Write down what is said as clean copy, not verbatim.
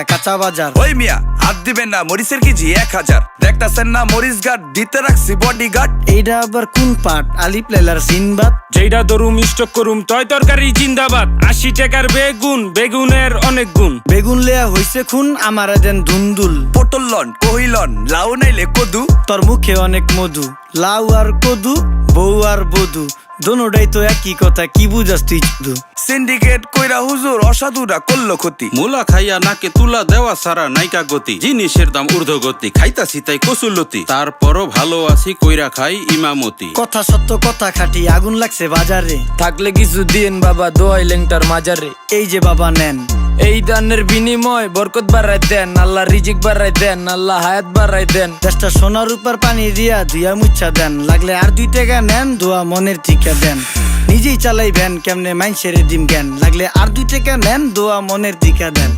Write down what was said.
কাঁচা বাজার। ওই মিয়া হাত দিবেন না, মরিচের কেজি 1000। দেখতাছেন না মরিচ গার্ড দিতে রাখছি বডি গার্ড। এইটা আবার কোন পাট? আলিফ লাইলার সিনবাদ। যেইটা ধরুম স্টক করুম তয় তরকারি জিন্দাবাদ। 80 টাকার বেগুন, বেগুনের অনেক গুণ। বেগুন লেয়া হইছে খুন, আমারে দেন ধুন্দুল। পটল লন, কহিলন, লাউ নাইলে কদু। তোর মুখে অনেক মধু, লাউ আর কদু, বউ আর বধু, দোনোটাই তো একই কথা, কি বুঝাস তুই শুধু? সিন্ডিকেট কইরা হুজুর অসাধুরা করলো ক্ষতি। মুলা খাইয়া নাকে তুলা দেওয়া সারা নাইকা গতি। জিনিসের দাম ঊর্ধ্বগতি, খাইতাছি তাই কসুলতি। তারপরও ভালো আছি কইরা খাই ইমামতি। কথা সত্য কথা খাটি, আগুন লাগছে বাজারে। থাকলে কিছু দিয়েন বাবা, দোয়াই লেংটার মাজারে। এই যে বাবা নেন, এই দানের বিনিময় বরকত বাড়াই দেন, আল্লাহ রিজিক বাড়াই দেন, আল্লাহ হায়াত বাড়াই দেন। দেশটা সোনার উপর পানি দিয়া ধুইয়া মুচ্ছা দেন। লাগলে আর 2 টাকা নেন, দোয়া মনের ঠিকা দেন। নিজেই চালাই ভ্যান, কেমনে মাইনসেরে দিম জ্ঞান। লাগলে আর 2 টাকা নেন, দোয়া মনের ঠিকা দেন।